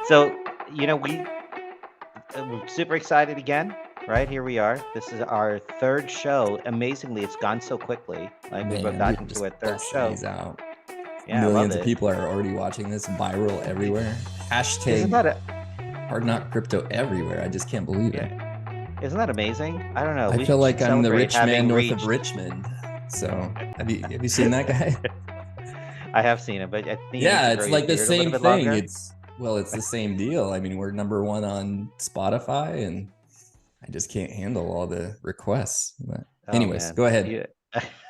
so we're super excited again, right? Here we are. This is our third show. Amazingly, it's gone so quickly. Like we're Man, back we're into just a third busting show. these out. Yeah, I love Millions of it. people are already watching this viral everywhere. Isn't Hashtag that a HArdKnock Crypto everywhere. I just can't believe it. yeah? Isn't that amazing? I don't know. I We feel should like I'm the celebrate rich man having north of reached. Richmond. So have you seen that guy? I have seen it, but I think you need Yeah, to grow it's your like the beard a little same bit thing. longer. It's the same deal. I mean, we're number one on Spotify, and I just can't handle all the requests. But Oh anyways, man, go ahead.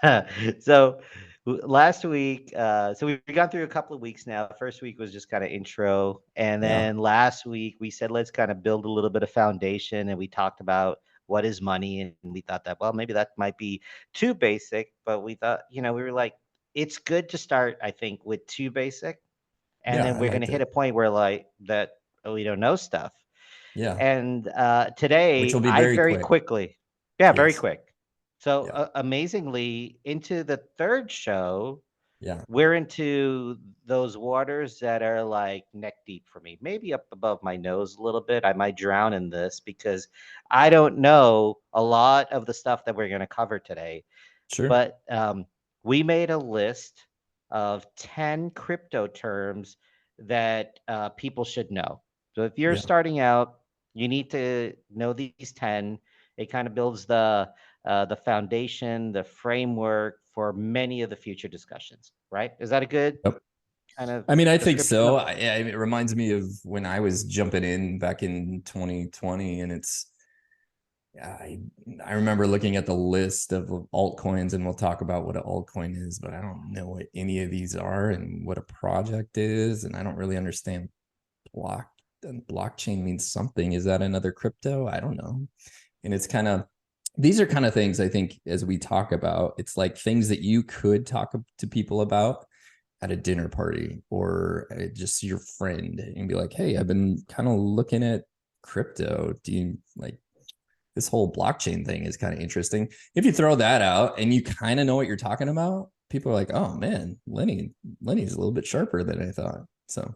yeah. So last week, so we've gone through a couple of weeks now. First week was just kind of intro, and Yeah, then last week we said let's kind of build a little bit of foundation, and we talked about what is money, and we thought that well maybe that might be too basic, but we thought we were like it's good to start I think with too basic, and yeah, then I we're gonna liked hit it. a point where like that we don't know stuff, Yeah, and which will today, be I very very quick. quickly, yeah, very Yes. quick. So Yeah. amazingly, into the third show, Yeah. we're into those waters that are like neck deep for me, maybe up above my nose a little bit. I might drown in this because I don't know a lot of the stuff that we're going to cover today. Sure. But we made a list of 10 crypto terms that people should know. So if you're Yeah. starting out, you need to know these 10. It kind of builds the foundation, the framework for many of the future discussions, right? Is that a good Yep. kind of I mean, I think description so. of? It reminds me of when I was jumping in back in 2020, and I I remember looking at the list of altcoins, and we'll talk about what an altcoin is, but I don't know what any of these are and what a project is, and I don't really understand block. Blockchain means something. Is that another crypto? I don't know. And it's kind of these are kind of things I think as we talk about, it's like things that you could talk to people about at a dinner party or just your friend and be like, hey, I've been kind of looking at crypto. Do you like this whole blockchain thing is kind of interesting. If you throw that out and you kind of know what you're talking about, people are like, oh man, Lenny's a little bit sharper than I thought. So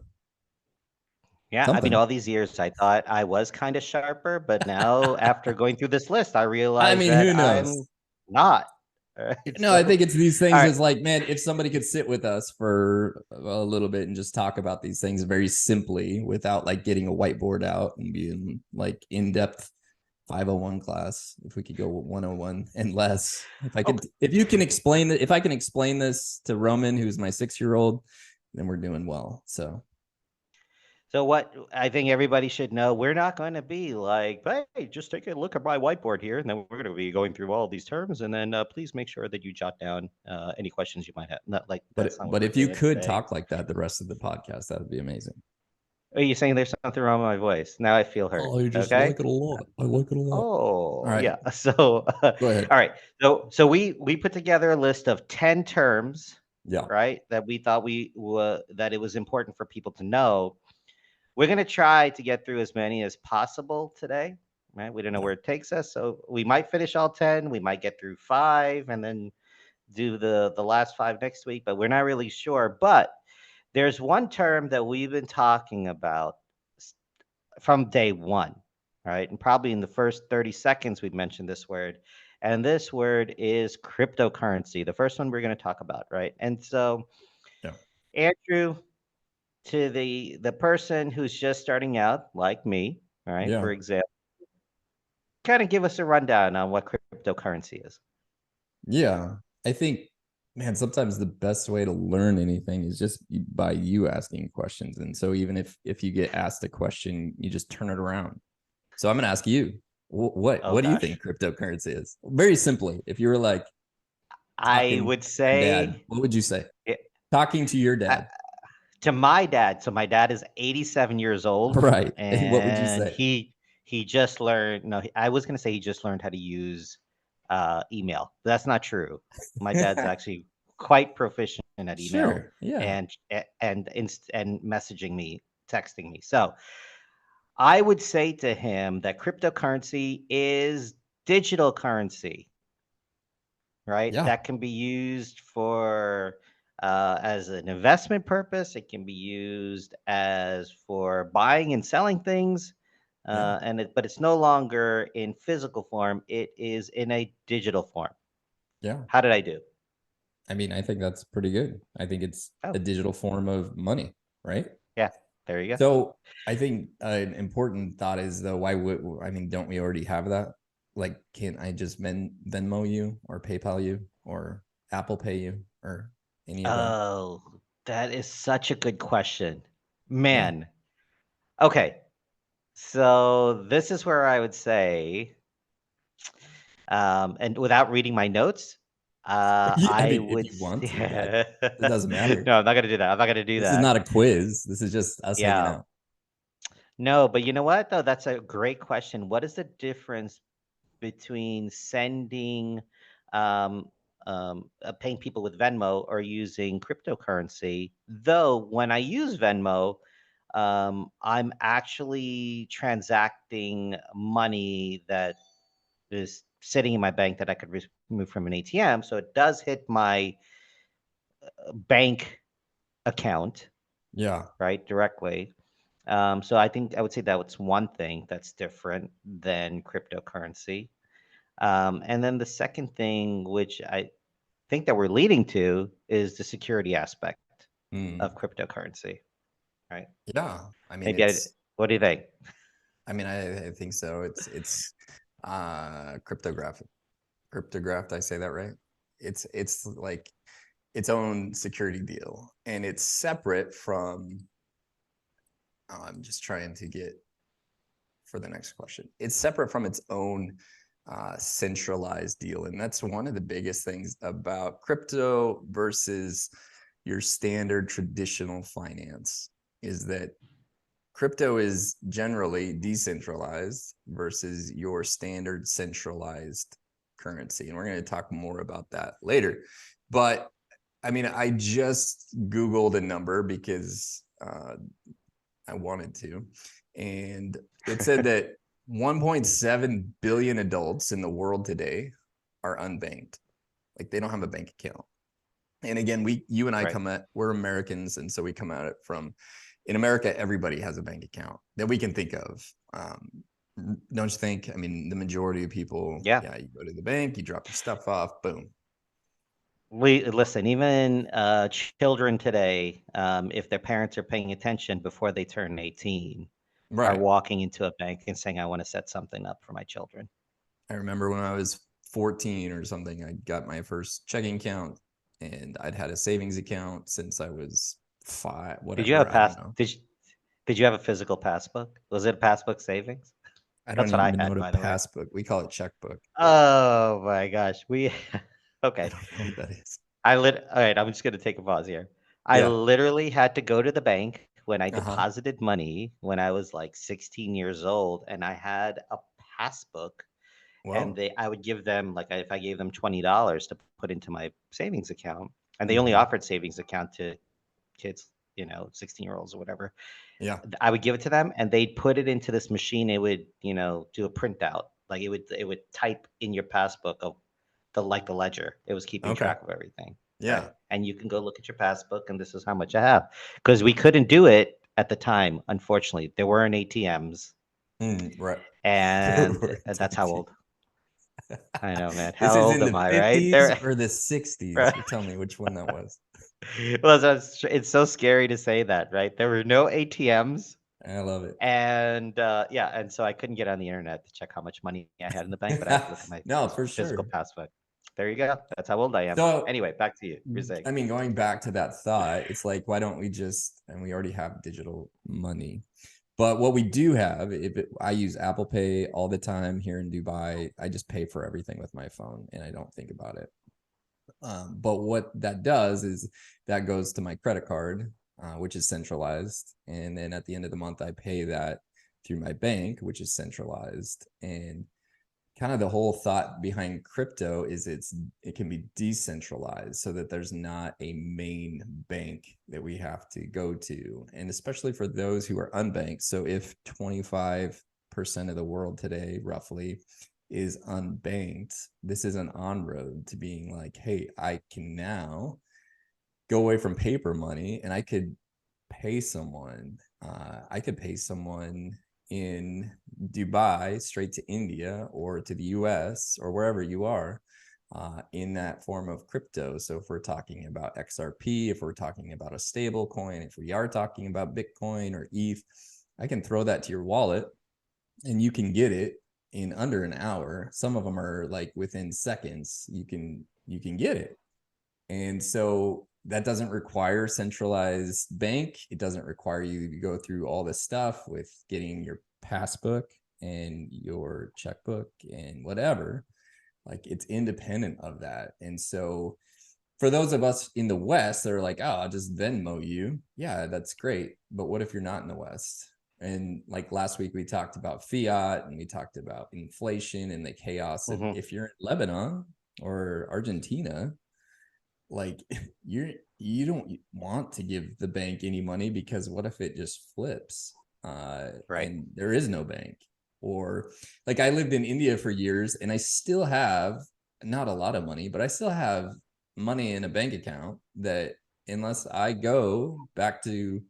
Yeah, I mean, something. all these years I thought I was kind of sharper, but now after going through this list, I I realize mean, who that knows? I'm not. All right, No, I so think it's these all things. right. It's like, man, if somebody could sit with us for a little bit and just talk about these things very simply without like getting a whiteboard out and being like in depth 501 class, if we could go 101 and less, Okay. if you can explain that, if I can explain this to Roman, who's my 6 year old, then we're doing well. So, So what I think everybody should know, we're not going to be like, hey, just take a look at my whiteboard here, and then we're going to be going through all these terms, and then please make sure that you jot down any questions you might have. Not like that's not what but we're if you doing could today. talk like that the rest of the podcast, that would be amazing. Are you saying there's something wrong with my voice? Now I feel hurt. Oh, I just Okay. like it a lot. I like it a lot. All Oh right, yeah. So all go ahead. right. So we put together a list of 10 terms, Yeah. right? That we thought that it was important for people to know. We're going to try to get through as many as possible today, right? We don't know Yeah. where it takes us, so we might finish all 10, we might get through 5 and then do the last 5 next week, but we're not really sure. But there's one term that we've been talking about from day 1, right? And probably in the first 30 seconds we've mentioned this word. And this word is cryptocurrency, the first one we're going to talk about, right? And so Yeah. Andrew, to the person who's just starting out, like me, all right, Yeah. for example, kind of give us a rundown on what cryptocurrency is. Yeah. I think, man, sometimes the best way to learn anything is just by you asking questions. And so even if you get asked a question, you just turn it around. So I'm going to ask you, Oh what do you think gosh, cryptocurrency is? Very simply, if you were like I talking would to dad, say what would you say? it, Talking to your uh, dad. to my dad. So my dad is 87 years old, Right. What would you and say? he just learned. No, I was gonna say he just learned how to use email. That's not true. My dad's actually quite proficient at email Sure. Yeah. and and messaging me, texting me. So I would say to him that cryptocurrency is digital currency, right? Yeah. That can be used for as an investment purpose. It can be used as for buying and selling things, Yeah. but it's no longer in physical form. It is in a digital form. Yeah. How did I do? I mean, I think that's pretty good. I think it's a Oh, digital form of money, right? yeah, there you go. So I think an important thought is though, why would I mean, don't we already have that? Like, can't I just Venmo you or PayPal you or Apple Pay you or any of that? Oh, that is such a good question, Yeah. man. Okay, so this is where I would say, and without reading my notes, I I mean, if would. you want to, Yeah. it doesn't matter. No, I'm not gonna do that. I'm not gonna do This is that. not a quiz. This is just us hanging Yeah. out. No, but you know what though? That's a great question. What is the difference between sending, um, paying people with Venmo or using cryptocurrency? Though when I use Venmo, I'm actually transacting money that is sitting in my bank that I could remove from an ATM. So it does hit my bank account, Yeah. right, directly. So I think I would say that was one thing that's different than cryptocurrency. And then the second thing, which I think that we're leading to, is the security aspect of Mm. cryptocurrency, right? Yeah. I mean, Maybe I, what do you think? I think so. It's cryptographic. Cryptographed, I say that right? It's like its own security deal. And it's separate from I'm just trying to get for the next question. It's separate from its own centralized deal. And that's one of the biggest things about crypto versus your standard traditional finance is that crypto is generally decentralized versus your standard centralized currency. And we're going to talk more about that later. But I mean, I just Googled a number because I wanted to. And it said that 1.7 billion adults in the world today are unbanked. Like they don't have a bank account. And again, you and I Right. we're Americans. And so we come at it from, in America, everybody has a bank account that we can think of. Don't you think? I mean, the majority of people, Yeah. yeah, you go to the bank, you drop your stuff off, boom. We listen, even children today, if their parents are paying attention before they turn 18, are Right. walking into a bank and saying, I want to set something up for my children. I remember when I was 14 or something, I got my first checking account and I'd had a savings account since I was five, Did you have whatever. a I don't pass? know. Did you have a physical passbook? Was it a passbook savings? I don't That's what I even know had, what a by the way. passbook. We call it checkbook, but Oh my gosh. We I okay. don't know what that is. All right, I'm just gonna take a pause here. I Yeah. literally had to go to the bank when I Uh-huh. deposited money when I was like 16 years old, and I had a passbook, and Whoa. I would give them like if I gave them $20 to put into my savings account, and they only Mm-hmm. offered savings account to kids, 16-year-olds or whatever. Yeah. I would give it to them, and they'd put it into this machine. It would, do a printout. Like it would type in your passbook of the ledger. It was keeping Okay. track of everything, right? Yeah. And you can go look at your passbook, and this is how much I have. Because we couldn't do it at the time, unfortunately. There weren't ATMs, Right. and that's how old. I know, man. This How is old in am the I, right? 50s There. or the 60s? You tell me which one that was. Well, it's so scary to say that, right? There were no ATMs. I love it. And yeah, and so I couldn't get on the internet to check how much money I had in the bank, but I had to look at my No, for physical sure. passbook. There you go. That's how old I am. So Anyway, back to you. You're saying. I mean, going back to that thought, it's like, why don't we just, and we already have digital money. But what we do have, I use Apple Pay all the time here in Dubai. I just pay for everything with my phone and I don't think about it. But what that does is that goes to my credit card, which is centralized. And then at the end of the month, I pay that through my bank, which is centralized. And kind of the whole thought behind crypto is it can be decentralized so that there's not a main bank that we have to go to, and especially for those who are unbanked. So if 25% of the world today roughly is unbanked, this is an on road to being like, hey, I can now go away from paper money, and I could pay someone. I could pay someone in Dubai straight to India or to the US or wherever you are in that form of crypto. So if we're talking about XRP, if we're talking about a stable coin, if we are talking about Bitcoin or ETH, I can throw that to your wallet and you can get it in under an hour. Some of them are like within seconds. You can get it. And so that doesn't require centralized bank. It doesn't require you to go through all this stuff with getting your passbook and your checkbook and whatever. Like, it's independent of that. And so for those of us in the West that are like, oh, I'll just Venmo you. Yeah, that's great. But what if you're not in the West? And like last week, we talked about fiat and we talked about inflation and the chaos. And if you're in Lebanon or Argentina, like you don't want to give the bank any money, because what if it just flips and there is no bank? Or like, I lived in India for years and I still have not a lot of money, but I still have money in a bank account that, unless I go back to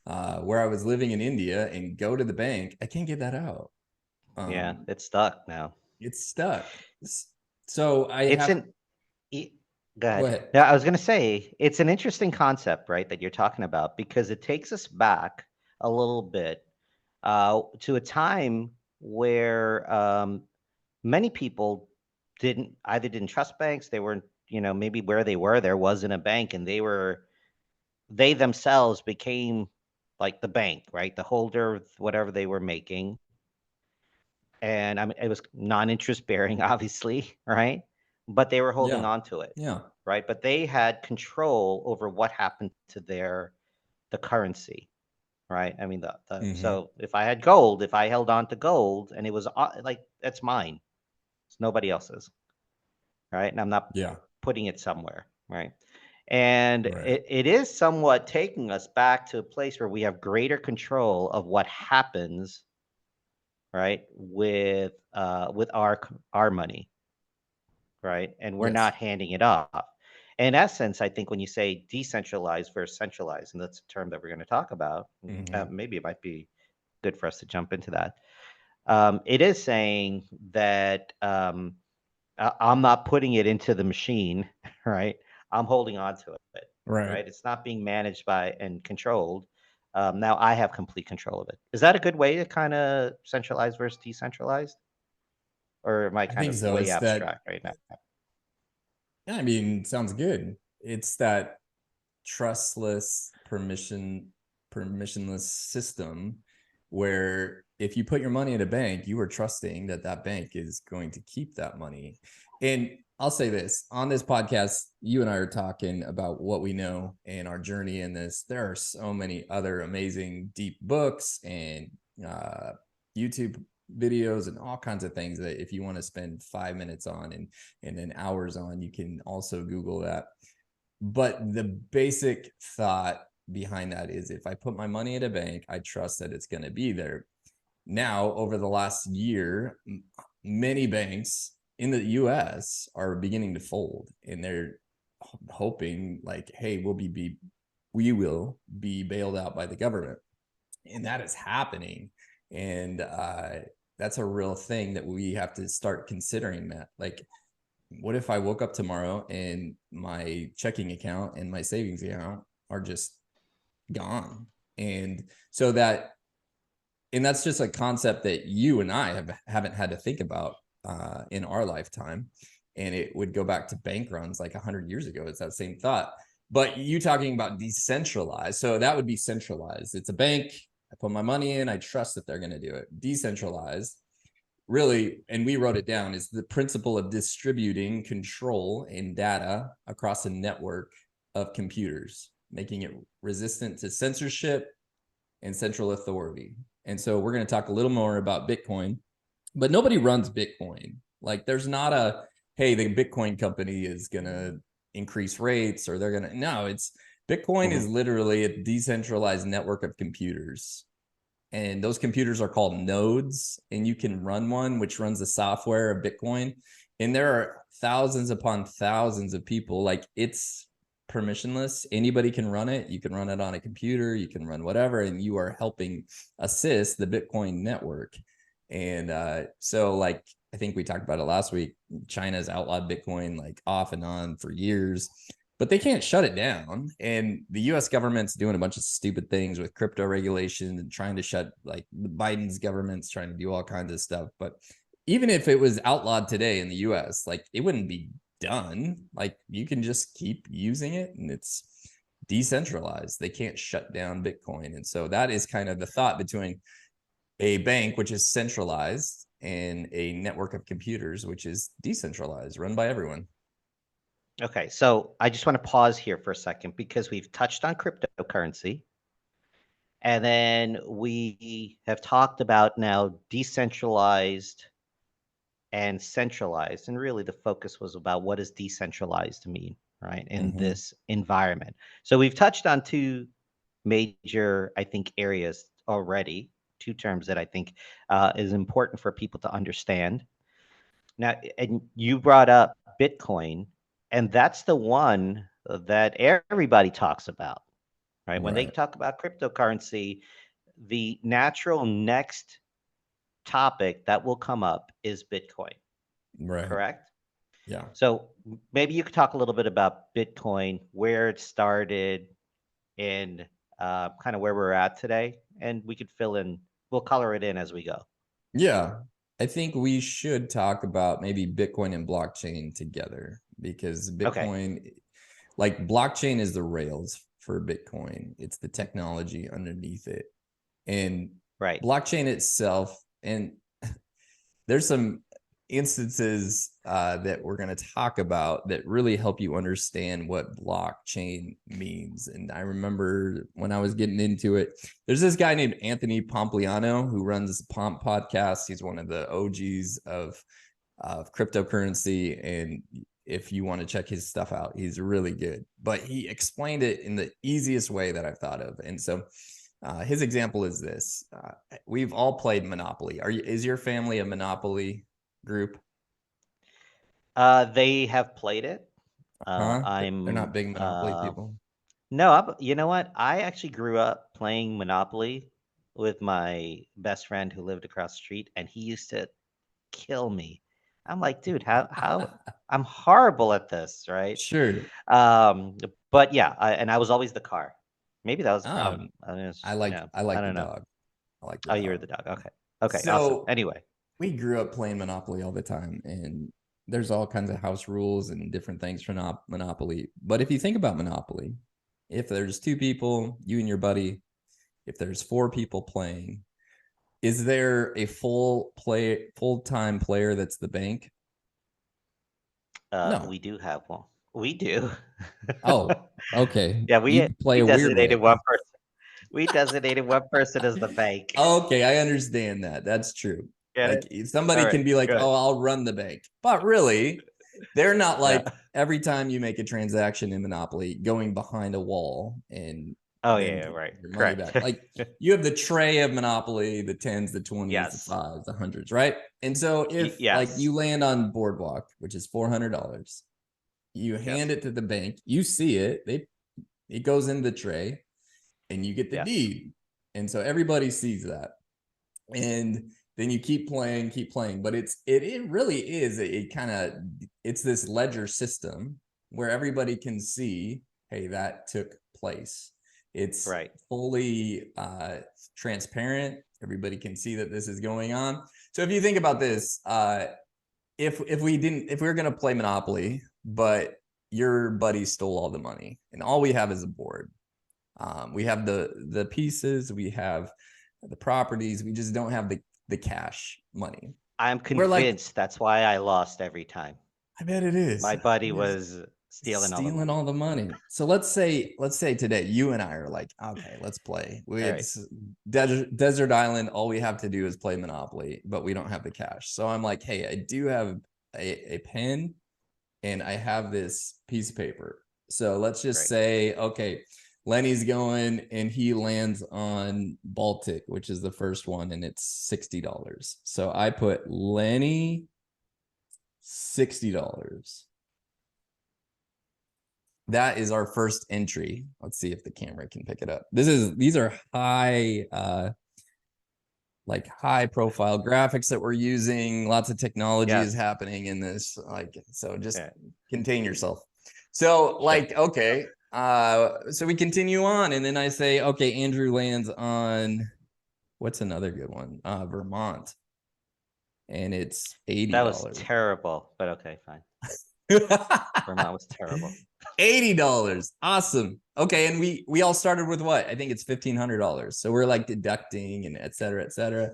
where I was living in India and go to the bank, I can't get that out. Yeah, it's stuck now. It's stuck. So I It's have. an Go Go ahead. ahead. Yeah, I was going to say it's an interesting concept, right, that you're talking about, because it takes us back a little bit to a time where many people didn't trust banks. They weren't, maybe where they were, there wasn't a bank, and they themselves became like the bank, right? The holder of whatever they were making. And I mean, it was non-interest bearing, obviously, right? But they were holding Yeah. on to it, Yeah. right? But they had control over what happened to the currency, right? I mean, so if I had gold, if I held on to gold, and it was like, that's mine, it's nobody else's, right? And I'm not Yeah. putting it somewhere, right? And Right. it is somewhat taking us back to a place where we have greater control of what happens, right, with our money, right? And we're Yes. not handing it off. In essence, I think when you say decentralized versus centralized, and that's a term that we're going to talk about, maybe it might be good for us to jump into that. It is saying that I'm not putting it into the machine, right? I'm holding on to it, Right. right? It's not being managed by and controlled. Now I have complete control of it. Is that a good way to kind of centralize versus decentralized? Or am I I kind think of so. way It's that, abstract right now? I mean, sounds good. It's that trustless, permissionless system where if you put your money in a bank, you are trusting that that bank is going to keep that money. And I'll say this on this podcast, you and I are talking about what we know and our journey in this. There are so many other amazing deep books and YouTube videos and all kinds of things that if you want to spend 5 minutes on and then hours on, you can also Google that. But the basic thought behind that is, if I put my money in a bank, I trust that it's going to be there. Now, over the last year, many banks in the US are beginning to fold, and they're hoping like, hey, we will be bailed out by the government. And that is happening. And that's a real thing that we have to start considering, Matt. Like, what if I woke up tomorrow and my checking account and my savings account are just gone? And so that's just a concept that you and I haven't had to think about in our lifetime. And it would go back to bank runs like 100 years ago. It's that same thought. But you talking about decentralized. So that would be centralized. It's a bank. I put my money in. I trust that they're going to do it. Decentralized, really, and we wrote it down, is the principle of distributing control and data across a network of computers, making it resistant to censorship and central authority. And so we're going to talk a little more about Bitcoin, but nobody runs Bitcoin. Like, there's not a, hey, the Bitcoin company is going to increase rates, or they're going to, no, it's Bitcoin is literally a decentralized network of computers. And those computers are called nodes, and you can run one which runs the software of Bitcoin. And there are thousands upon thousands of people. Like, it's permissionless. Anybody can run it. You can run it on a computer, you can run whatever, and you are helping assist the Bitcoin network. And so like, I think we talked about it last week, China's outlawed Bitcoin like off and on for years, but they can't shut it down. And the US government's doing a bunch of stupid things with crypto regulation and trying to shut, like Biden's government's trying to do all kinds of stuff. But even if it was outlawed today in the US, like it wouldn't be done. Like you can just keep using it and it's decentralized. They can't shut down Bitcoin. And so that is kind of the thought between a bank, which is centralized, and a network of computers, which is decentralized, run by everyone. Okay, so I just want to pause here for a second because we've touched on cryptocurrency, and then we have talked about now decentralized and centralized. And really, the focus was about what does decentralized mean, right, in this environment. So we've touched on two major, I think, areas already, two terms that I think is important for people to understand. Now, and you brought up Bitcoin, and that's the one that everybody talks about, right? When they Right. talk about cryptocurrency, the natural next topic that will come up is Bitcoin, Right. correct? Yeah. So maybe you could talk a little bit about Bitcoin, where it started, and kind of where we're at today, and we could fill in, we'll color it in as we go. Yeah. I think we should talk about maybe Bitcoin and blockchain together, because Okay, Bitcoin, like blockchain is the rails for Bitcoin. It's the technology underneath it. And right. blockchain itself, and there's some instances that we're going to talk about that really help you understand what blockchain means. And I remember when I was getting into it, there's this guy named Anthony Pompliano who runs Pomp Podcast. He's one of the OGs of cryptocurrency. And if you want to check his stuff out, he's really good. But he explained it in the easiest way that I've thought of. And so his example is this. We've all played Monopoly. Is your family a Monopoly group? They have played it. Huh? They're not I'm big Monopoly people. no, you know what? I actually grew up playing Monopoly with my best friend who lived across the street, and he used to kill me. I'm like, dude, how I'm horrible at this, right? Sure. Um, but yeah, and I was always the car. Maybe that was the Um, problem. I mean, I you like know, I I like the don't know. dog. I like the Oh, you were dog. the dog. Okay. Okay, awesome. So Anyway, we grew up playing Monopoly all the time, and there's all kinds of house rules and different things for Monopoly. But if you think about Monopoly, if there's two people, you and your buddy, if there's four people playing, is there a full-time player that's the bank? No. we do have one. We do. Oh, okay. Yeah, You play we a weird designated way. one person. We designated one person as the bank. Okay, I understand that. That's true. Get Like it? All somebody right, can be like, good. "Oh, I'll run the bank," but really, they're not Yeah. like every time you make a transaction in Monopoly going behind a wall and Oh then yeah, getting right. your money Correct. back. Like you have the tray of Monopoly, the tens, the 20s, the Yes. fives, the hundreds, right? And so if like Yes. you land on Boardwalk, which is $400, you hand Yes. it to the bank, you see it, it goes in the tray, and you get the Yes. deed. And so everybody sees that. And then you keep playing. But it really is it kind of, it's this ledger system where everybody can see, hey, that took place. It's Right. fully transparent. Everybody can see that this is going on. So if you think about this, if we were gonna play Monopoly, but your buddy stole all the money, and all we have is a board. We have the pieces, we have the properties, we just don't have the cash money. I'm We're like, convinced that's why I lost every time. I bet it is. My buddy It is was stealing all the stealing all money. the money. So let's say today you and I are like, okay, let's play. All right. It's desert island. All we have to do is play Monopoly, but we don't have the cash. So I'm like, hey, I do have a pen and I have this piece of paper. So let's just Right. say, okay, Lenny's going and he lands on Baltic, which is the first one, and it's $60. So I put Lenny $60. that is our first entry. Let's see if the camera can pick it up. These are high like high profile graphics that we're using. Lots of technology is Yes. happening in this. Like, so just Yeah. contain yourself. So Sure. like, okay. So we continue on, and then I say, okay, Andrew lands on what's another good one? Vermont. And it's That was $80. terrible, but okay, fine. Vermont was terrible. $80. Awesome. Okay, and we all started with what? I think it's $1,500. So we're like deducting and et cetera, et cetera.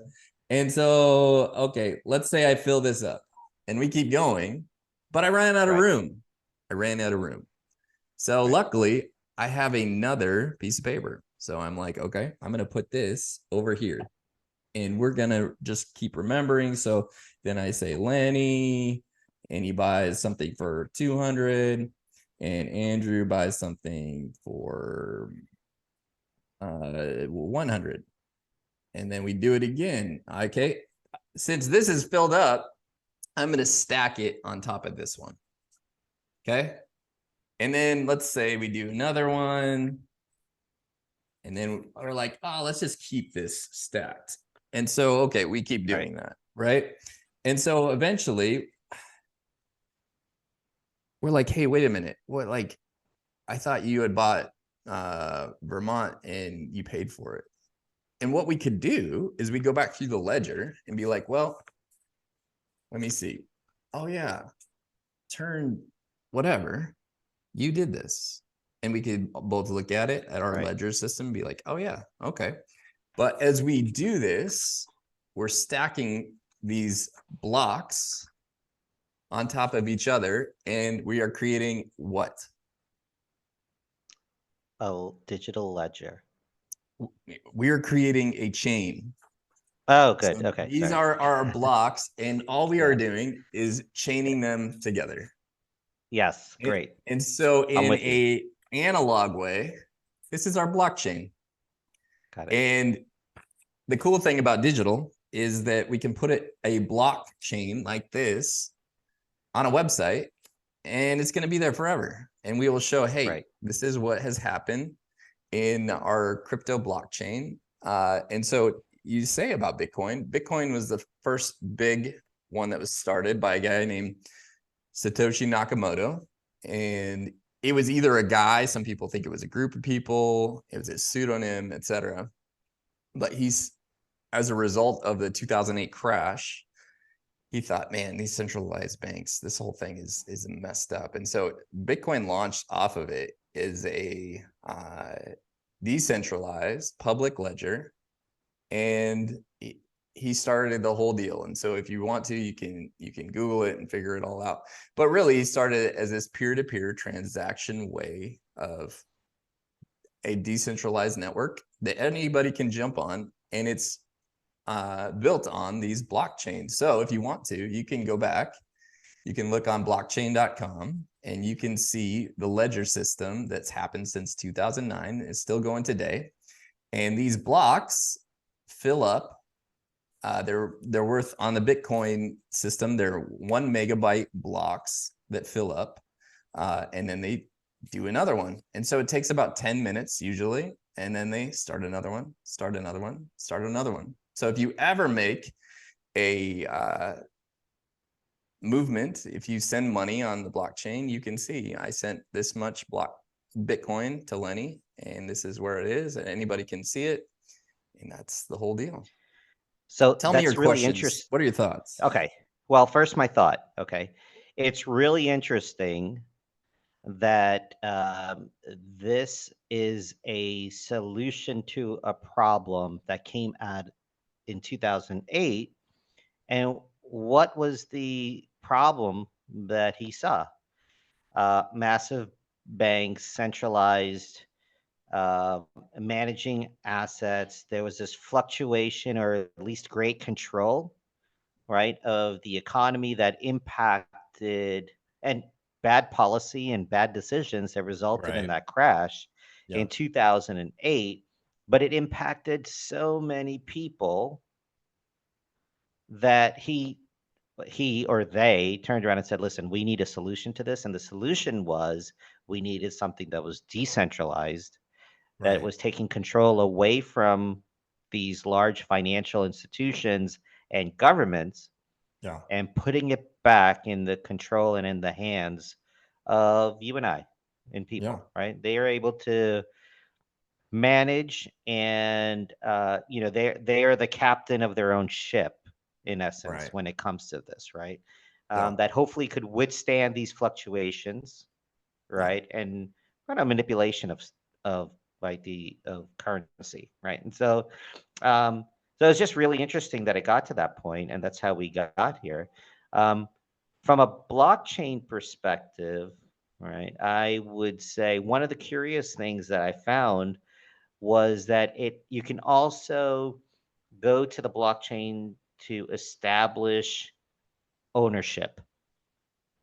And so, okay, let's say I fill this up and we keep going, but I ran out of Right. room. I ran out of room. So Right. luckily, I have another piece of paper. So I'm like, okay, I'm going to put this over here. And we're going to just keep remembering. So then I say Lenny, and he buys something for 200, and Andrew buys something for 100. And then we do it again. Okay. Since this is filled up, I'm going to stack it on top of this one. Okay. And then let's say we do another one. And then we're like, oh, let's just keep this stacked. And so, okay, we keep doing that, right? And so eventually we're like, hey, wait a minute. What, like, I thought you had bought Vermont and you paid for it. And what we could do is we go back through the ledger and be like, well, let me see. Oh, yeah, turn whatever. You did this. And we could both look at it at our Right. ledger system and be like, oh, yeah, okay. But as we do this, we're stacking these blocks on top of each other, and we are creating what? A digital ledger. We are creating a chain. Oh, So good. Okay, these sorry. are our blocks, and all we are Yeah. doing is chaining them together. Yes, great. And so I'm in with you. a analog way, this is our blockchain. Got it. And the cool thing about digital is that we can put a blockchain like this on a website, and it's going to be there forever. And we will show, hey, Right. this is what has happened in our crypto blockchain. And so you say about Bitcoin was the first big one that was started by a guy named Satoshi Nakamoto. And it was either a guy, some people think it was a group of people, it was a pseudonym, etc. But he's, as a result of the 2008 crash, he thought, man, these centralized banks, this whole thing is messed up. And so Bitcoin launched off of it as a decentralized public ledger, and he started the whole deal. And so if you want to, you can Google it and figure it all out. But really, he started as this peer-to-peer transaction way of a decentralized network that anybody can jump on, and it's built on these blockchains. So if you want to, you can go back, you can look on blockchain.com, and you can see the ledger system that's happened since 2009. It's still going today. And these blocks fill up. They're worth on the Bitcoin system. They're 1 megabyte blocks that fill up, and then they do another one. And so it takes about 10 minutes usually, and then they start another one, start another one, start another one. So if you ever make a movement, if you send money on the blockchain, you can see I sent this much Bitcoin to Lenny, and this is where it is, and anybody can see it, and that's the whole deal. So Tell me your that's really questions. interesting. What are your thoughts? Okay. Well, first, my thought. Okay. It's really interesting that this is a solution to a problem that came out in 2008. And what was the problem that he saw? Massive banks, centralized managing assets. There was this fluctuation, or at least great control, right, of the economy that impacted, and bad policy and bad decisions that resulted in Right. that crash in Yep. 2008. But it impacted so many people that he or they turned around and said, listen, we need a solution to this. And the solution was We needed something that was decentralized, that Right. was taking control away from these large financial institutions and governments Yeah. and putting it back in the control and in the hands of you and I and Yeah. people, right? They are able to manage and they are the captain of their own ship in essence Right. when it comes to this, right? Yeah. That hopefully could withstand these fluctuations, Yeah. right? And kind of manipulation of like the of currency, right? And um, so it's just really interesting that it got to that point, and that's how we got here. Um, from a blockchain perspective, right? I would say one of the curious things that I found was that it you can also go to the blockchain to establish ownership,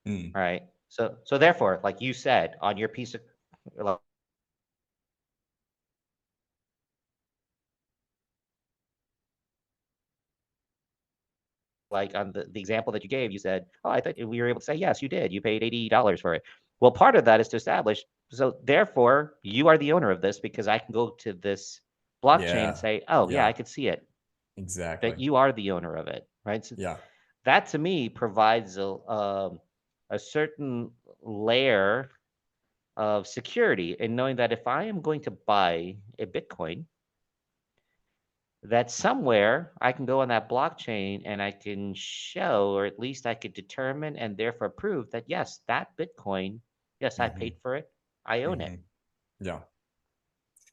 Mm. right? So therefore, like you said, on your piece of like on the example that you gave, you said, "Oh, I thought we were able to say yes, you did, you paid $80 for it." Well, part of that is to establish. So therefore, you are the owner of this because I can go to this blockchain and say, "Oh, yeah, I could see it." That you are the owner Yeah. of it, right? Yeah. So that to Exactly. me provides Yeah. a certain layer of security in knowing that if I am going to buy a Bitcoin, that somewhere I can go on that blockchain and I can show, or at least I could determine and therefore prove that yes, that Bitcoin, yes, I Mm-hmm. paid for it, I own Mm-hmm. it, Yeah.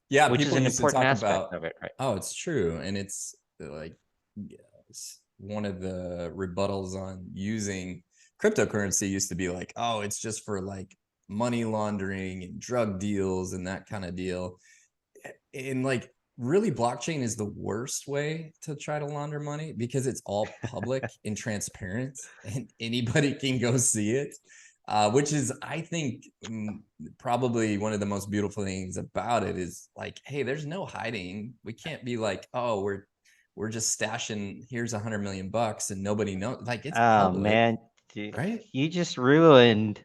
Yeah. which is People an used to important talk aspect about, of it, right? oh, it's true. And it's like, yes, one of the rebuttals on using cryptocurrency used to be like, oh, it's just for like money laundering and drug deals and that kind of deal. And like, really, blockchain is the worst way to try to launder money because it's all public and transparent and anybody can go see it, which is, I think, probably one of the most beautiful things about it is like, hey, there's no hiding. We can't be like, oh, we're just stashing, here's 100 million bucks and nobody knows. Like, it's Oh public, man, right? you just ruined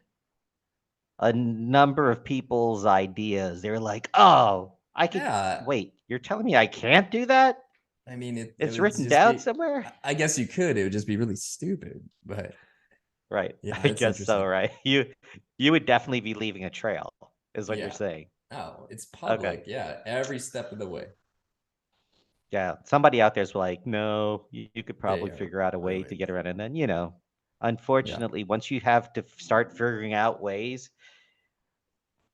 a number of people's ideas. They're like, "Oh, I could Yeah. wait. You're telling me I can't do that? I mean, it It's would written just down be, somewhere?" I guess you could, it would just be really stupid, but Right. yeah, I it's guess so, interesting. right? You would definitely be leaving a trail, is what you're Yeah. saying. Oh, it's Okay. public. Yeah, every step of the way. Yeah. Somebody out there's like, no, you could Yeah, probably yeah, figure out a way to right. get around. And then, Yeah, unfortunately, once you have to start figuring out ways,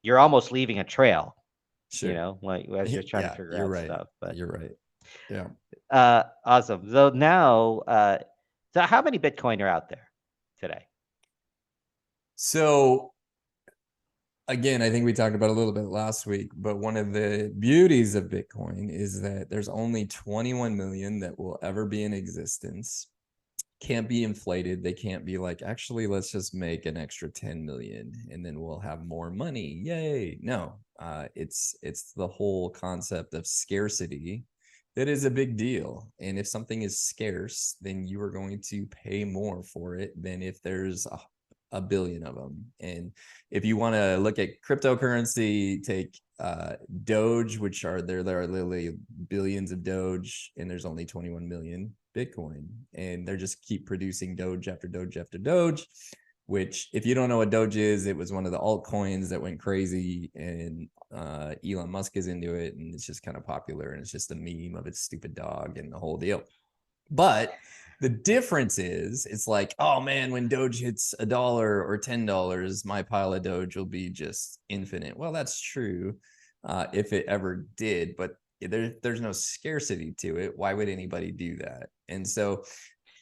you're almost leaving a trail, sure. like as you're trying to Yeah, figure you're out right. stuff. But You're right. Yeah. awesome. So now, so how many Bitcoin are out there today? So again, I think we talked about a little bit last week, but one of the beauties of Bitcoin is that there's only 21 million that will ever be in existence. Can't be inflated. They can't be like, actually, let's just make an extra 10 million and then we'll have more money. Yay. No, it's the whole concept of scarcity that is a big deal. And if something is scarce, then you are going to pay more for it than if there's a billion of them. And if you want to look at cryptocurrency, take Doge, which are there are literally billions of Doge, and there's only 21 million Bitcoin, and they're just keep producing Doge after Doge after Doge. Which, if you don't know what Doge is, it was one of the altcoins that went crazy, and Elon Musk is into it, and it's just kind of popular, and it's just a meme of its stupid dog and the whole deal. But the difference is, it's like, oh man, when Doge hits $1 or $10, my pile of Doge will be just infinite. Well, that's true, if it ever did, but there's no scarcity to it. Why would anybody do that? And so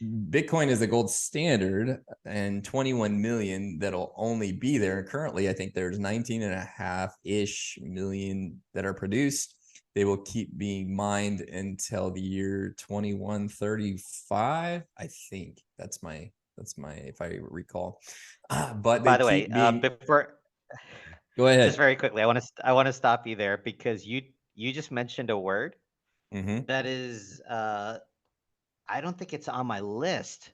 Bitcoin is a gold standard, and 21 million that'll only be there. And currently, I think there's 19 and a half ish million that are produced. They will keep being mined until the year 2135. I think that's my if I recall. But they By the way, keep being. before Go just ahead. very quickly, I want to stop you there because you just mentioned a word Mm-hmm. that is I don't think it's on my list,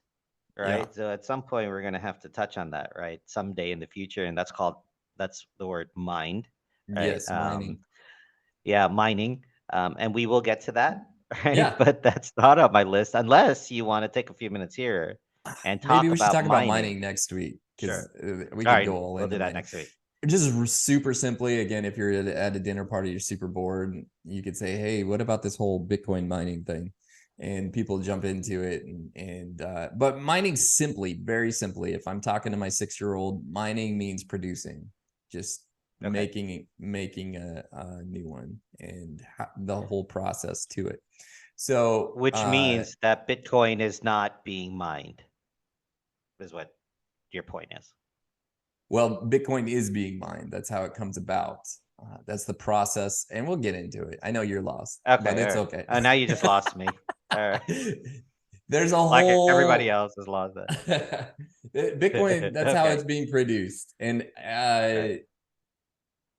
Yeah. right? So at some point we're gonna have to touch on that, right? Someday in the future, and that's called That's the word mined, right? Yes, mining. Yeah, mining. And we will get to that, right? Yeah. But that's not on my list unless you want to take a few minutes here and Maybe talk we should about talk about mining. mining next week, Sure. because we All could go right, all we'll into do that mining. next week. Just super simply, again, if you're at a dinner party, you're super bored, you could say, hey, what about this whole Bitcoin mining thing? And people jump into it. But mining simply, very simply, if I'm talking to my 6-year-old, mining means producing, just Okay. making a new one, and the whole process to it. So Which means that Bitcoin is not being mined, is what your point is. well, Bitcoin is being mined. That's how it comes about. That's the process, and we'll get into it. I know you're lost, but Okay, all it's right. okay. Now you just lost me. All right. There's a Like everybody whole else has lost Bitcoin. That's how Okay, it's being produced, and all right,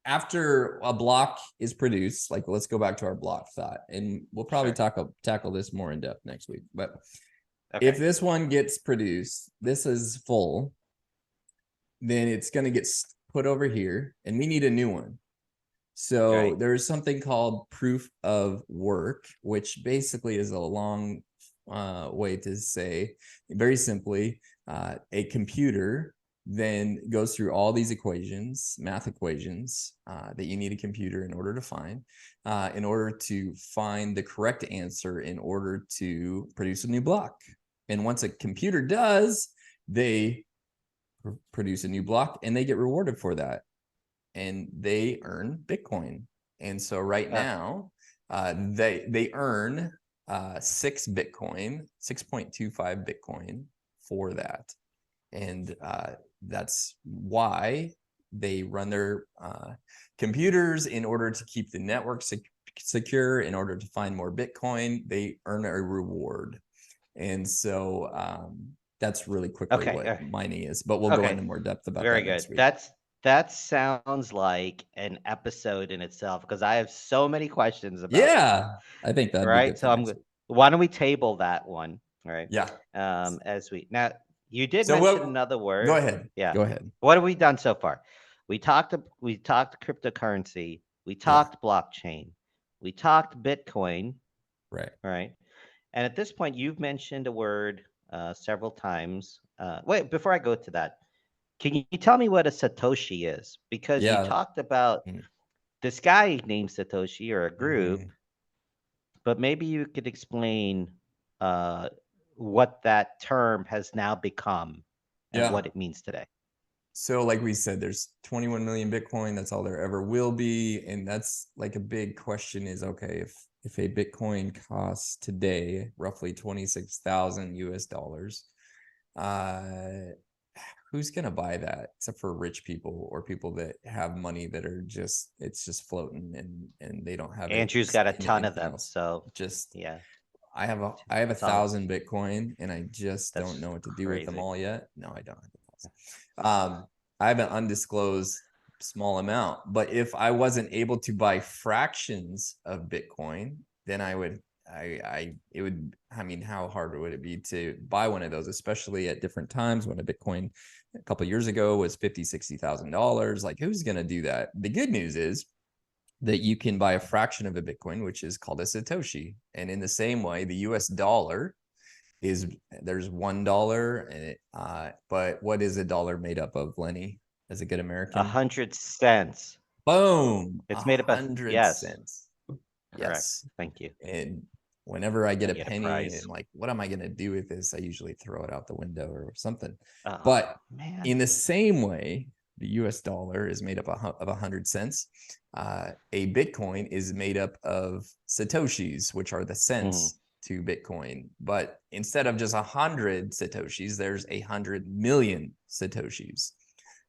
after a block is produced, like let's go back to our block thought, and we'll probably sure. tackle this more in depth next week. But if Okay, this one gets produced, this is full, then it's going to get put over here, and we need a new one. So right. there's something called proof of work, which basically is a long way to say, very simply, a computer then goes through all these equations, math equations, that you need a computer in order to find, in order to find the correct answer in order to produce a new block. And once a computer does, they produce a new block and they get rewarded for that, and they earn Bitcoin. And so right Uh, now, they earn 6 Bitcoin, 6.25 Bitcoin for that, and that's why they run their computers in order to keep the network secure. In order to find more Bitcoin, they earn a reward, and so that's really quickly okay, what mining is. But we'll go okay. into more depth about Very that good. next week. That sounds like an episode in itself because I have so many questions about that. Yeah, I think that'd be Right. good for So next week. why don't we table that one? All right. Yeah. As we now you did So mention what? another Go word. ahead. Yeah. Go ahead. What have we done so far? We talked cryptocurrency. We Yeah. talked blockchain. We talked Bitcoin. Right. Right. And at this point, you've mentioned a word several times. Wait, before I go to that, can you tell me what a Satoshi is? Because you Yeah. talked about this guy named Satoshi or a group, Mm-hmm. but maybe you could explain uh, what that term has now become and Yeah. what it means today. So like we said, there's 21 million Bitcoin. That's all there ever will be, and that's like a big question. Is okay if a Bitcoin costs today roughly 26,000 US dollars, uh, who's gonna buy that except for rich people or people that have money that are just it's just floating, and they don't have it Andrew's got a into ton of anything them, else. so Just yeah, I have a it's all thousand Bitcoin, and I just don't that's know what to do with them crazy. all yet. No, I don't have a thousand. I have an undisclosed small amount, but if I wasn't able to buy fractions of Bitcoin, then I would it would, I mean, how hard would it be to buy one of those, especially at different times when a Bitcoin a couple years ago was $50,000, $60,000? Like, who's going to do that? The good news is that you can buy a fraction of a Bitcoin, which is called a Satoshi. And in the same way, the US dollar is, there's $1, and but what is a dollar made up of, Lenny, as a good A American? 100 cents. Boom, a It's made up of hundred yes, cents. correct. Yes. Thank you. And whenever I get And a you get a penny and price. like, what am I going to do with this? I usually throw it out the window or something. Oh But man. in the same way, the US dollar is made up of 100 cents. A Bitcoin is made up of Satoshis, which are the Mm. cents to Bitcoin. But instead of just 100 Satoshis, there's 100 million Satoshis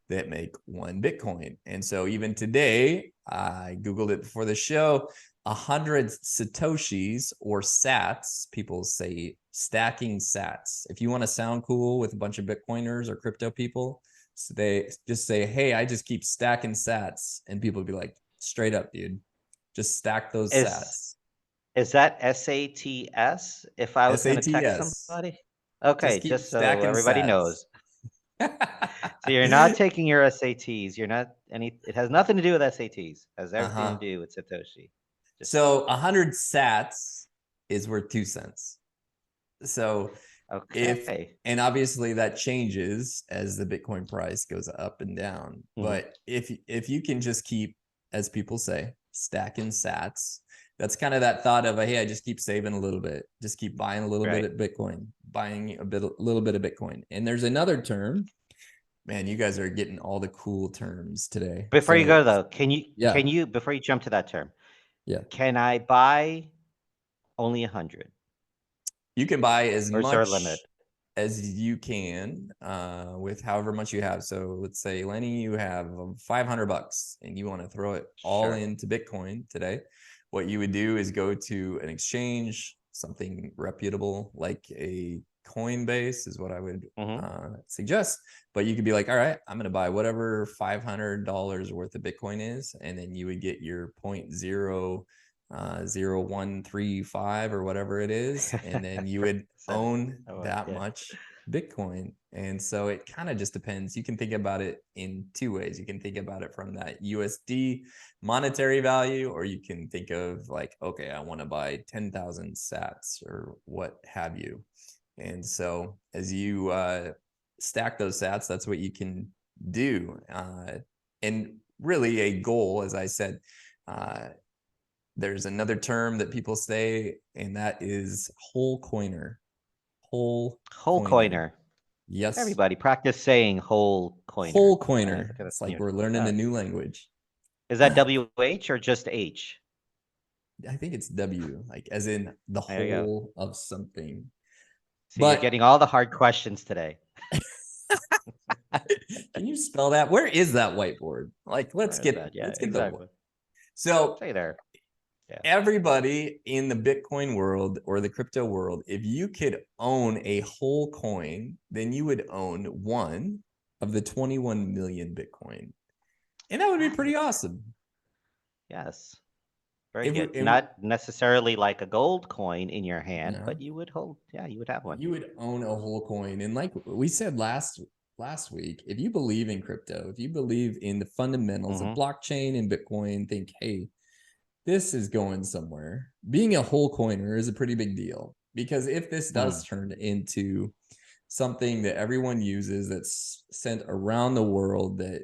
that make one Bitcoin. And so even today, I Googled it before the show, 100 Satoshis, or sats, people say stacking sats. If you want to sound cool with a bunch of Bitcoiners or crypto people, so they just say, hey, I just keep stacking sats. And people be like, straight up, dude, just stack those Is sats. is that SATS if I was gonna text SATS. somebody? Just Okay, keep just so stacking everybody sats. knows. So you're not taking your SATs. You're not any. It has nothing to do with SATs. It has everything to Uh-huh. do with Satoshi. Just So 100 sats is worth 2 cents. So if, okay. and obviously that changes as the Bitcoin price goes up and down. Hmm. But if you can just keep, as people say, stacking sats, that's kind of that thought of, hey, I just keep saving a little bit, just keep buying a little bit Right. of Bitcoin, buying a little bit of Bitcoin. And there's another term, man, you guys are getting all the cool terms today. Before you So go though, yeah, can you before you jump to that term, yeah, can I buy only 100, you can buy as or is there a limit? much as you can with however much you have. So let's say, Lenny, you have $500 and you want to throw it all Sure. into Bitcoin today. What you would do is go to an exchange, something reputable like a Coinbase is what I would Hmm. suggest. But you could be like, all right, I'm going to buy whatever $500 worth of Bitcoin is, and then you would get your 0.0135 or whatever it is, and then you would So, own oh, that yeah. much Bitcoin. And so it kind of just depends. You can think about it in two ways. You can think about it from that USD monetary value, or you can think of like, okay, I want to buy 10,000 sats or what have you. And so as you stack those sats, that's what you can do. And really a goal, as I said, uh, there's another term that people say, and that is whole coiner. Whole Whole coiner. coiner. Yes, Everybody practice saying whole coiner. whole Right? coiner. Look at It's it on like your. we're learning a Oh, new language. is that WH or just H? I think it's W, like as in the There you go. whole of something. So you're But getting all the hard questions today. can you spell that? Where is that whiteboard? Like, let's Where is get that? Yeah, let's get the exactly. so Say there. Yeah. everybody in the Bitcoin world or the crypto world, if you could own a whole coin, then you would own one of the 21 million Bitcoin. And that would be pretty Nice. awesome. Yes. Very If we, good. and, Not necessarily like a gold coin in your you hand, know, but you would hold. Yeah, you would have one. you would own a whole coin. And like we said last week, if you believe in crypto, if you believe in the fundamentals of Hmm. blockchain and Bitcoin, think, hey, this is going somewhere. Being a whole coiner is a pretty big deal, because if this Hmm. does turn into something that everyone uses, that's sent around the world, that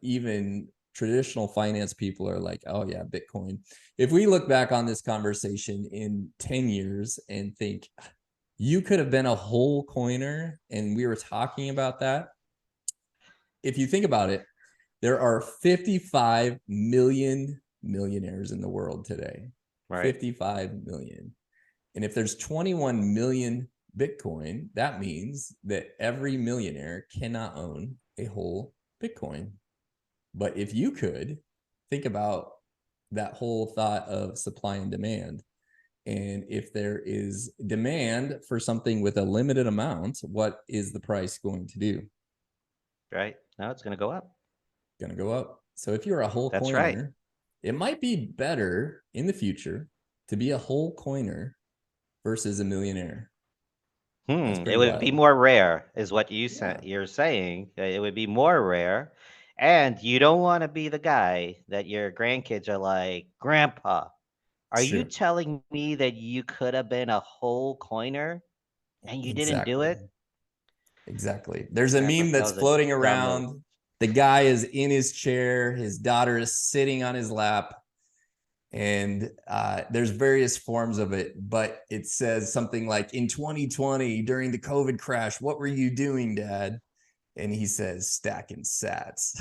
even traditional finance people are like, oh yeah, Bitcoin. If we look back on this conversation in 10 years and think you could have been a whole coiner and we were talking about that, if you think about it, there are 55 million millionaires in the world today. Right. 55 million. And if there's 21 million Bitcoin, that means that every millionaire cannot own a whole Bitcoin. But if you could, think about that whole thought of supply and demand. And if there is demand for something with a limited amount, what is the price going to do? Right. Now it's going to go up. Going to go up. So if you're a whole That's right. coiner, it might be better in the future to be a whole coiner versus a millionaire. That's Hmm. It pretty would be wild. more rare, is what you Yeah, you're saying. It would be more rare, and you don't want to be the guy that your grandkids are like, Grandpa, are you sure. telling me that you could have been a whole coiner and you didn't do Exactly. it? Exactly. My There's a grandpa, meme that that's was a floating dumb move. around. The guy is in his chair, his daughter is sitting on his lap, and there's various forms of it, but it says something like, in 2020 during the COVID crash, what were you doing, Dad? And he says, stacking sats.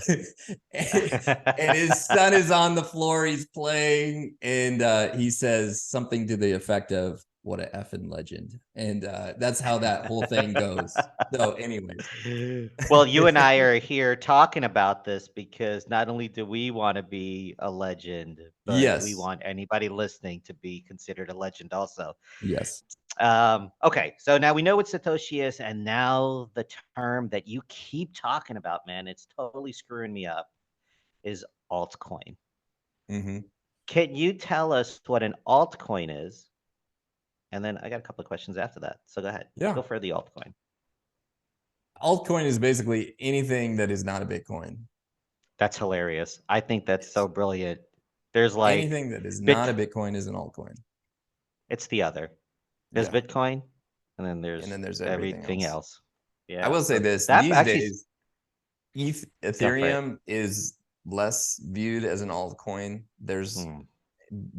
And his son is on the floor, he's playing, and he says something to the effect of, what a effing legend. And that's how that whole thing goes. So anyways. Well, you and I are here talking about this because not only do we want to be a legend, but we Yes. want anybody listening to be considered a legend also. Yes. Okay, so now we know what Satoshi is, and now the term that you keep talking about, man, it's totally screwing me up, is altcoin. Mm-hmm. Can you tell us what an altcoin is? And then I got a couple of questions after that. So go ahead. Yeah. Go for the altcoin. Altcoin is basically anything that is not a Bitcoin. That's hilarious. I think that's so brilliant. There's like Anything that is not bit. a Bitcoin is an altcoin. It's the other. There's Yeah. Bitcoin, and then And there's then there's everything everything else. else. I Yeah. will say So this, that these actually days, go for it. Ethereum is less viewed as an altcoin. There's Hmm.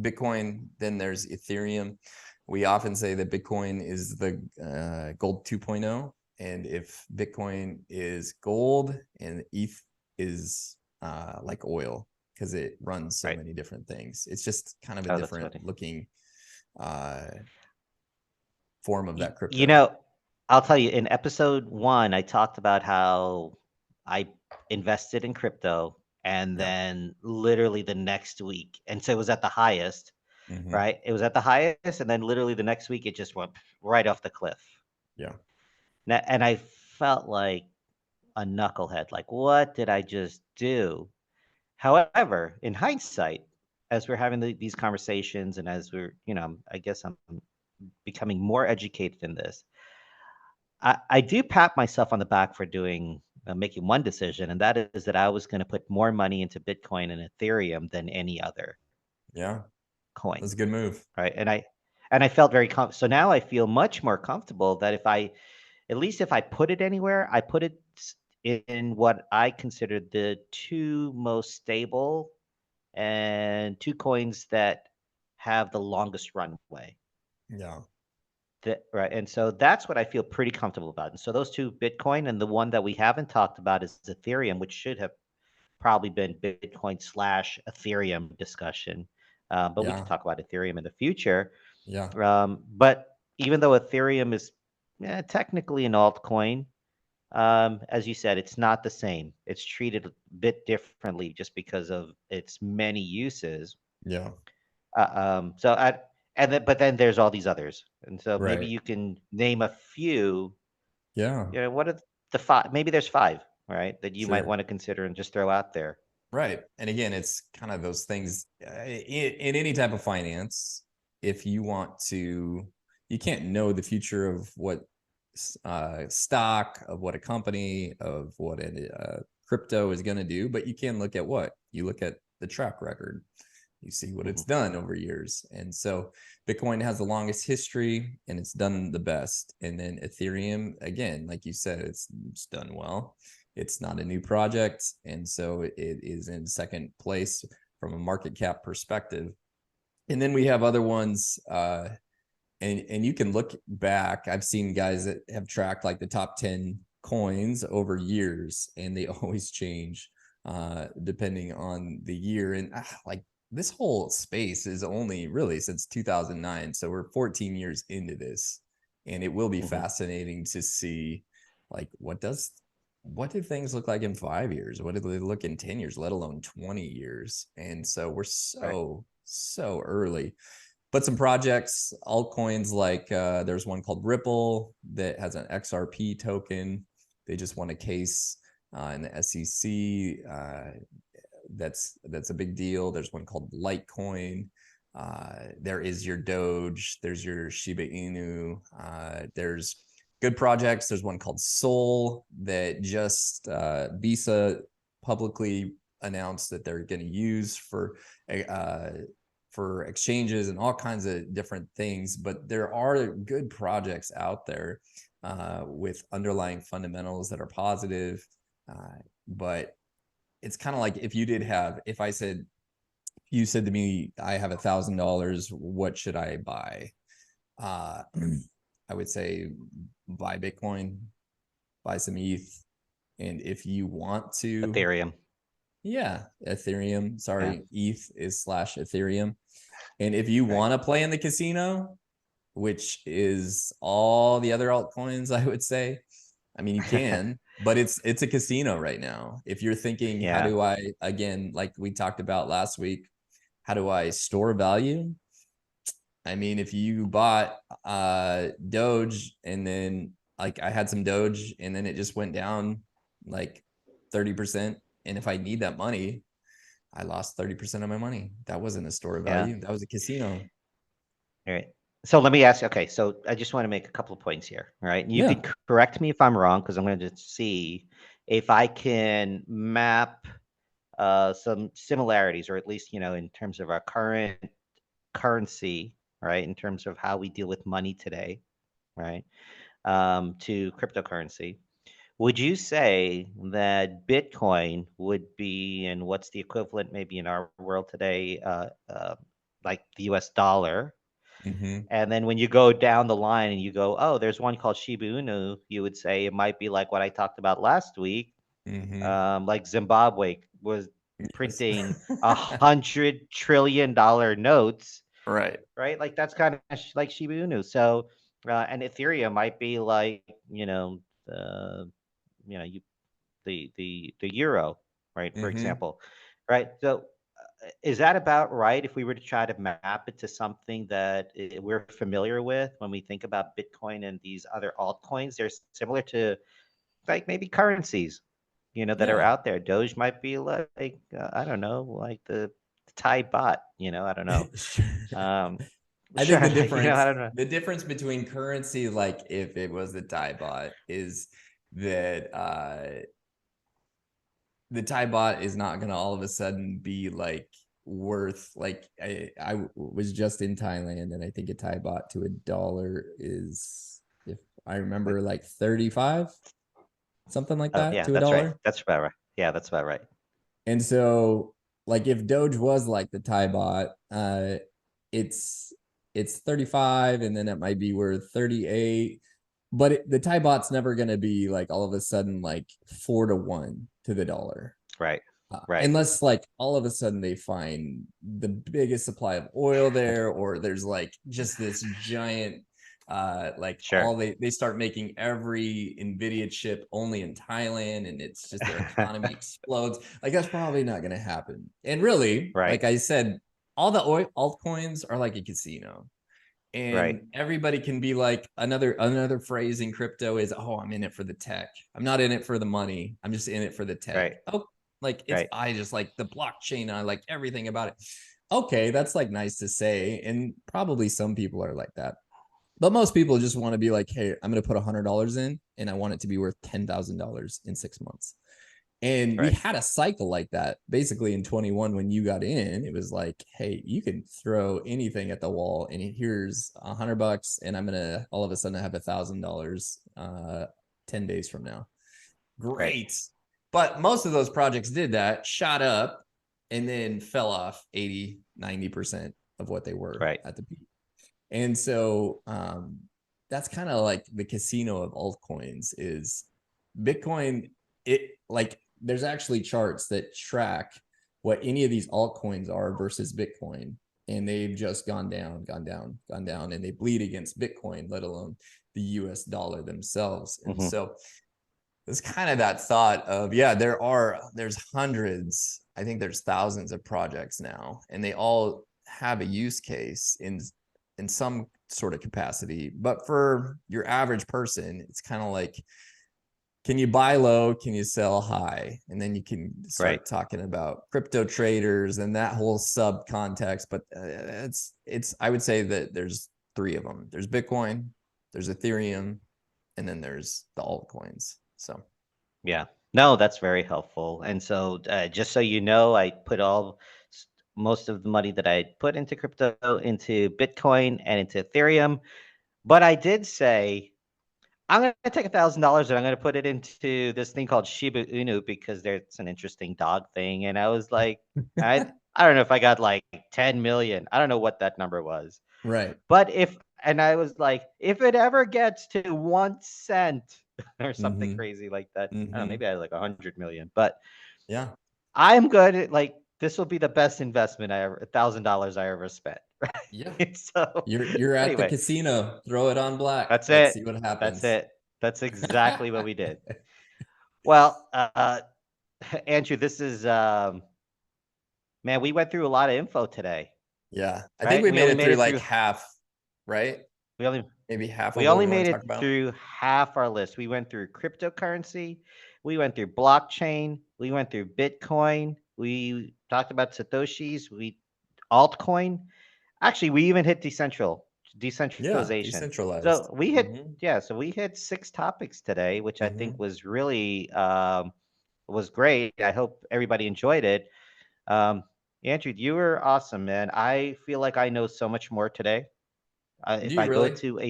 Bitcoin, then there's Ethereum. We often say that Bitcoin is the gold 2.0. And if Bitcoin is gold and ETH is like oil, because it runs so Right. many different things. It's just kind of a Oh, that's different funny. looking uh, form of that You crypto. know, I'll tell you, in episode one, I talked about how I invested in crypto and Yeah. then literally the next week. And so it was at the highest, Mm-hmm. right? It was at the highest. And then literally the next week, it just went right off the cliff. Yeah. And I felt like a knucklehead. Like, what did I just do? However, in hindsight, as we're having these conversations and as we're, I guess I'm becoming more educated in this, I do pat myself on the back for doing making one decision, and that is that I was going to put more money into Bitcoin and Ethereum than any other Yeah. coin, That's a good move. right? And I felt very so now I feel much more comfortable that if I at least if I put it anywhere, I put it in what I consider the two most stable and two coins that have the longest runway. Yeah. Right. And so that's what I feel pretty comfortable about. And so those two, Bitcoin and the one that we haven't talked about is Ethereum, which should have probably been Bitcoin slash Ethereum discussion. But we could Yeah. talk about Ethereum in the future. Yeah. But even though Ethereum is technically an altcoin, as you said, it's not the same. It's treated a bit differently just because of its many uses. Yeah. So but then there's all these others, and so maybe Right. you can name a few. Yeah. What are the five? Maybe there's five, right, that you might Sure. want to consider and just throw out there. Right. And again, it's kind of those things in any type of finance. If you want to, you can't know the future of what stock, of what a company, of what a crypto is going to do, but you can look at what you look at the track record. You see what it's Hmm. done over years. And so Bitcoin has the longest history and it's done the best. And then Ethereum, again, like you said, it's done well. It's not a new project. And so it is in second place from a market cap perspective. And then we have other ones. And you can look back. I've seen guys that have tracked like the top 10 coins over years, and they always change depending on the year. And like this whole space is only really since 2009. So we're 14 years into this. And it will be Hmm. fascinating to see like what do things look like in 5 years? What do they look in 10 years, let alone 20 years? And so we're Right. so early, but some projects, altcoins like there's one called Ripple that has an XRP token. They just won a case in the SEC. That's a big deal. There's one called Litecoin. There is your Doge. There's your Shiba Inu. There's good projects. There's one called Sol that just Visa publicly announced that they're going to use uh, for exchanges and all kinds of different things. But there are good projects out there with underlying fundamentals that are positive. But it's kind of like if I said, you said to me, I have $1,000, what should I buy? Uh, I would say buy Bitcoin, buy some ETH. And if you want to, Ethereum. yeah, Ethereum, Yeah. sorry, ETH is slash Ethereum. And if you Right. want to play in the casino, which is all the other altcoins, I would say, I mean, you can, but it's a casino right now. If you're thinking, how Yeah. do I, again, like we talked about last week, how do I store value? I mean, if you bought Doge and then like I had some Doge and then it just went down like 30%. And if I need that money, I lost 30% of my money. That wasn't a store of Yeah. value. That was a casino. All right. So let me ask you. Okay, so I just want to make a couple of points here. All right, you Yeah. could correct me if I'm wrong because I'm going to just see if I can map some similarities, or at least in terms of our current currency, right? In terms of how we deal with money today, right? To cryptocurrency. Would you say that Bitcoin would be, and what's the equivalent maybe in our world today, like the US dollar? Mm-hmm. And then when you go down the line and you go, oh, there's one called Shiba Inu, you would say it might be like what I talked about last week, Mm-hmm. like Zimbabwe was Yes. printing $100 trillion notes, Right. right? Like that's kind of like Shiba Inu. So, and Ethereum might be like, the, you the euro, right? For Mm-hmm. example, right? So, is that about right? If we were to try to map it to something that we're familiar with when we think about Bitcoin and these other altcoins, they're similar to like maybe currencies, that are Yeah. out there. Doge might be like I don't know, like the Thai baht. I don't know. Sure. Um, I think sure, like I don't know. the difference between currency, like if it was the Thai baht, is that the Thai baht is not going to all of a sudden be like worth like I was just in Thailand and I think a Thai baht to a dollar is, if I Like, remember, like 35, something like oh that yeah, to a that's right. dollar. That's about right. Yeah, that's about right. And so, like, if Doge was like the Thai bot, it's it's 35, and then it might be worth 38. But the Thai bot's never going to be like all of a sudden like 4 to 1 to the dollar, Right. Right. unless like all of a sudden they find the biggest supply of oil there, or there's like just this giant like Sure. all they start making every Nvidia chip only in Thailand, and it's just their economy explodes. Like that's probably not going to happen. And really, Right. like I said, all the oil altcoins are like a casino, Right. and everybody can be like, another phrase in crypto is, oh, I'm in it for the tech, I'm not in it for the money, I'm just in it for the tech. Right. Oh, like it's, Right. I just like the blockchain, I like everything about it. Okay, that's like nice to say, and probably some people are like that, but most people just want to be like, hey, I'm going to put $100 in and I want it to be worth $10,000 in 6 months. And we Right. had a cycle like that basically in 21. When you got in, it was like, hey, you can throw anything at the wall and here's $100 and I'm going to all of a sudden have $1,000 10 days from now. Right. Great. But most of those projects did that, shot up, and then fell off 80-90% of what they were Right. at the peak. And so that's kind of like the casino of altcoins is Bitcoin. It like there's actually charts that track what any of these altcoins are versus Bitcoin, and they've just gone down, gone down, gone down, and they bleed against Bitcoin, let alone the US dollar themselves. And Hmm. so it's kind of that thought of, yeah, there's hundreds, I think there's thousands of projects now, and they all have a use case in some sort of capacity. But for your average person, it's kind of like, can you buy low, can you sell high? And then you can Right. start talking about crypto traders and that whole sub context. But it's I would say that there's three of them. There's Bitcoin, there's Ethereum, and then there's the altcoins. So Yeah. No, that's very helpful. And so, just so you know, I put most of the money that I put into crypto into Bitcoin and into Ethereum. But I did say I'm going to take $1,000 and I'm going to put it into this thing called Shiba Inu because there's an interesting dog thing. And I was like, I don't know if I got like 10 million. I don't know what that number was. right. But and I was like, if it ever gets to 1 cent or something Mm-hmm. crazy like that, I don't know, Mm-hmm. maybe I had like 100 million. But Yeah. I'm good at like this will be the best investment $1,000 I ever spent. Yeah. Right. So You're at the anyway, casino. Throw it on black. that's Let's it. see what That's happens. it. That's exactly what we did. Well, Andrew, this is man, we went through a lot of info today, Yeah. I think right? we We made only it made through it like through half, right? we only Maybe half of we what only we want made to talk it about. through half our list. We went through cryptocurrency, we went through blockchain, we went through Bitcoin, we talked about Satoshis, we altcoin. Actually, we even hit Yeah, decentralization. decentralized. So we hit, Hmm. yeah, so we hit 6 topics today, which I think Hmm. was really was great. I hope everybody enjoyed it. Um, Andrew, you were awesome, man. I feel like I know so much more today. Do If you I go really? to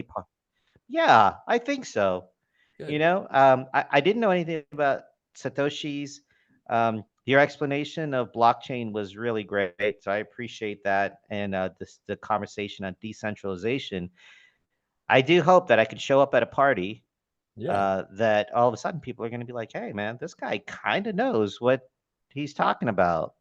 yeah, I think so. Good. I didn't know anything about Satoshi's. Your explanation of blockchain was really great, so I appreciate that. And the conversation on decentralization. I do hope that I can show up at a party Yeah, that all of a sudden people are going to be like, "Hey, man, this guy kind of knows what he's talking about,"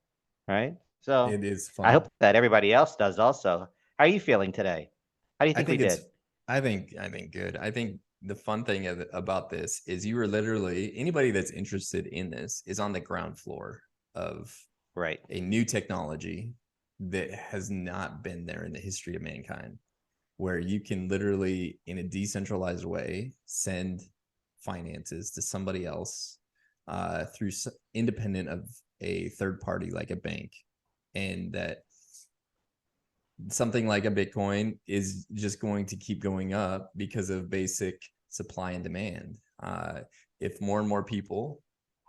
right? So it is I hope fun. that everybody else does also. How are you feeling today? How do you I think we think did? it's I think good. I think the fun thing about this is you are literally anybody that's interested in this is on the ground floor of Right. a new technology that has not been there in the history of mankind, where you can literally in a decentralized way send finances to somebody else through independent of a third party like a bank, and that something like a Bitcoin is just going to keep going up because of basic supply and demand. If more and more people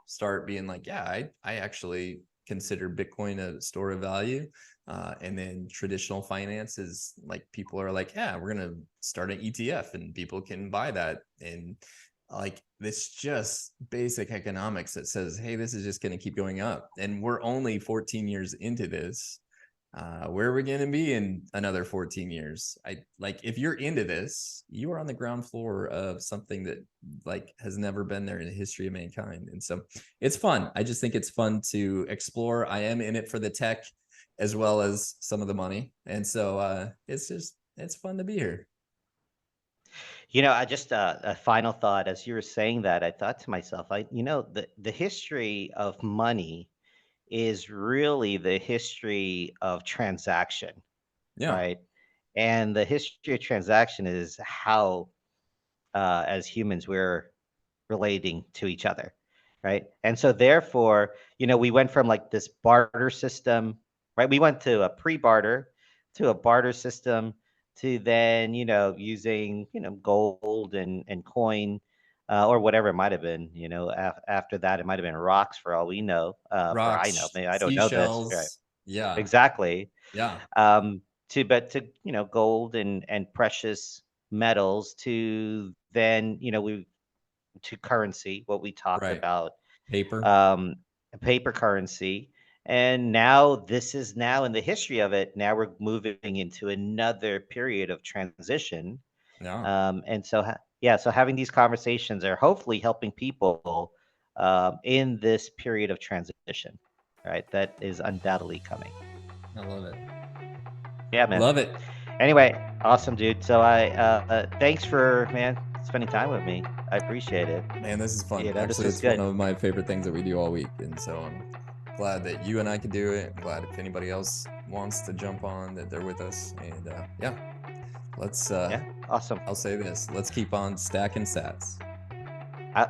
start being like, yeah, I actually consider Bitcoin a store of value. And then traditional finance is like people are like, yeah, we're going to start an ETF and people can buy that. And like this just basic economics that says, hey, this is just going to keep going up. And we're only 14 years into this. Where are we going to be in another 14 years? I like if you're into this, you are on the ground floor of something that like has never been there in the history of mankind. And so it's fun. I just think it's fun to explore. I am in it for the tech as well as some of the money. And so it's fun to be here. I just a final thought as you were saying that, I thought to myself, the history of money is really the history of transaction, Yeah. right? And the history of transaction is how, as humans, we're relating to each other, right? And so therefore, we went from like this barter system, right? We went to a pre-barter to a barter system to then, using, gold and coin, or whatever it might have been, after that, it might have been rocks for all we know, for I know, Rocks, maybe I don't know this, right? seashells. Yeah. Exactly. Yeah. To gold and precious metals to then, we to currency, what we talked Right. about, Paper. um, paper currency. And now this is now in the history of it. Now we're moving into another period of transition. Yeah. And so, yeah, so having these conversations are hopefully helping people in this period of transition, right? That is undoubtedly coming. I love it. Yeah, man. Love it. Anyway, awesome, dude. So thanks for, man, spending time with me. I appreciate it. Man, this is fun. This Actually, was it's one good. of my favorite things that we do all week. And so I'm glad that you and I can do it. I'm glad if anybody else wants to jump on that they're with us. And yeah, let's Yeah, awesome. I'll say this. Let's keep on stacking sats. I'm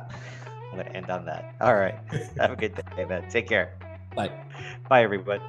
gonna end on that. All right. Have a good day, man. Take care. Bye. Bye, everybody.